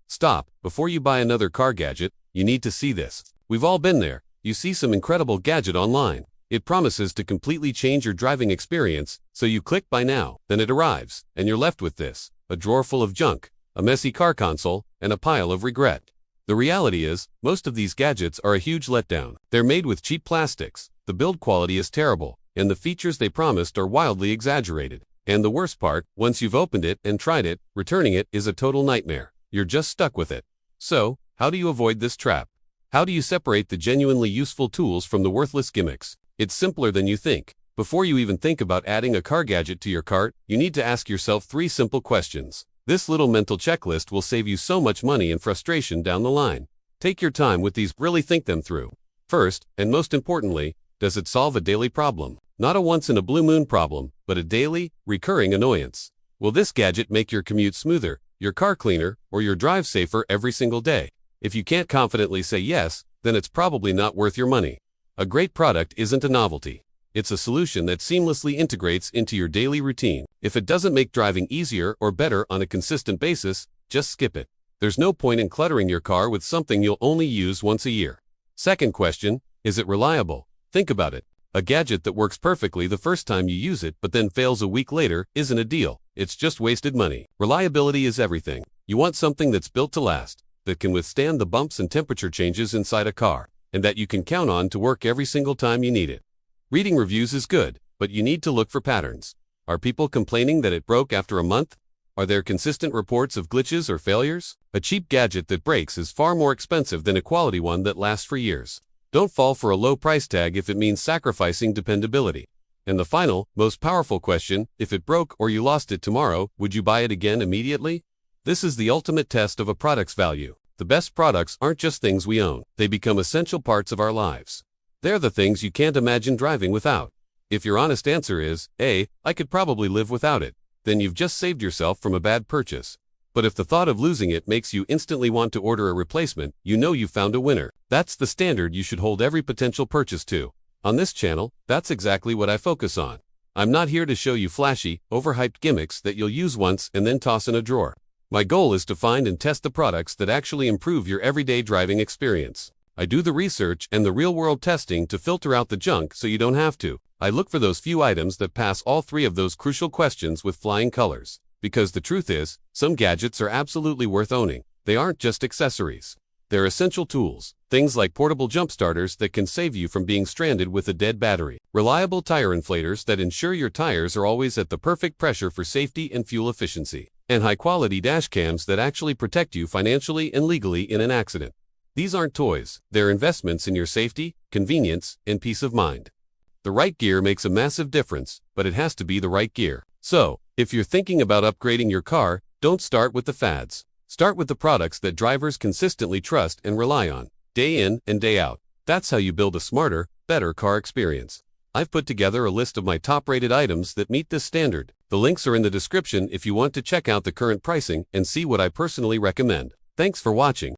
Stop, before you buy another car gadget, you need to see this. We've all been there. You see some incredible gadget online. It promises to completely change your driving experience, so you click buy now. Then it arrives, and you're left with this: a drawer full of junk, a messy car console, and a pile of regret. The reality is, most of these gadgets are a huge letdown. They're made with cheap plastics, the build quality is terrible, and the features they promised are wildly exaggerated. And the worst part, once you've opened it and tried it, returning it is a total nightmare. You're just stuck with it. So, how do you avoid this trap? How do you separate the genuinely useful tools from the worthless gimmicks? It's simpler than you think. Before you even think about adding a car gadget to your cart, you need to ask yourself 3 simple questions. This little mental checklist will save you so much money and frustration down the line. Take your time with these, really think them through. First, and most importantly, does it solve a daily problem? Not a once-in-a-blue-moon problem, but a daily, recurring annoyance. Will this gadget make your commute smoother, your car cleaner, or your drive safer every single day? If you can't confidently say yes, then it's probably not worth your money. A great product isn't a novelty. It's a solution that seamlessly integrates into your daily routine. If it doesn't make driving easier or better on a consistent basis, just skip it. There's no point in cluttering your car with something you'll only use once a year. Second question, is it reliable? Think about it. A gadget that works perfectly the first time you use it but then fails a week later isn't a deal. It's just wasted money. Reliability is everything. You want something that's built to last, that can withstand the bumps and temperature changes inside a car, and that you can count on to work every single time you need it. Reading reviews is good, but you need to look for patterns. Are people complaining that it broke after a month? Are there consistent reports of glitches or failures? A cheap gadget that breaks is far more expensive than a quality one that lasts for years. Don't fall for a low price tag if it means sacrificing dependability. And the final, most powerful question, if it broke or you lost it tomorrow, would you buy it again immediately? This is the ultimate test of a product's value. The best products aren't just things we own. They become essential parts of our lives. They're the things you can't imagine driving without. If your honest answer is, I could probably live without it, then you've just saved yourself from a bad purchase. But if the thought of losing it makes you instantly want to order a replacement, you know you've found a winner. That's the standard you should hold every potential purchase to. On this channel, that's exactly what I focus on. I'm not here to show you flashy, overhyped gimmicks that you'll use once and then toss in a drawer. My goal is to find and test the products that actually improve your everyday driving experience. I do the research and the real-world testing to filter out the junk so you don't have to. I look for those few items that pass all 3 of those crucial questions with flying colors. Because the truth is, some gadgets are absolutely worth owning. They aren't just accessories. They're essential tools. Things like portable jump starters that can save you from being stranded with a dead battery. Reliable tire inflators that ensure your tires are always at the perfect pressure for safety and fuel efficiency. And high-quality dash cams that actually protect you financially and legally in an accident. These aren't toys. They're investments in your safety, convenience, and peace of mind. The right gear makes a massive difference, but it has to be the right gear. So, if you're thinking about upgrading your car, don't start with the fads. Start with the products that drivers consistently trust and rely on, day in and day out. That's how you build a smarter, better car experience. I've put together a list of my top-rated items that meet this standard. The links are in the description if you want to check out the current pricing and see what I personally recommend. Thanks for watching.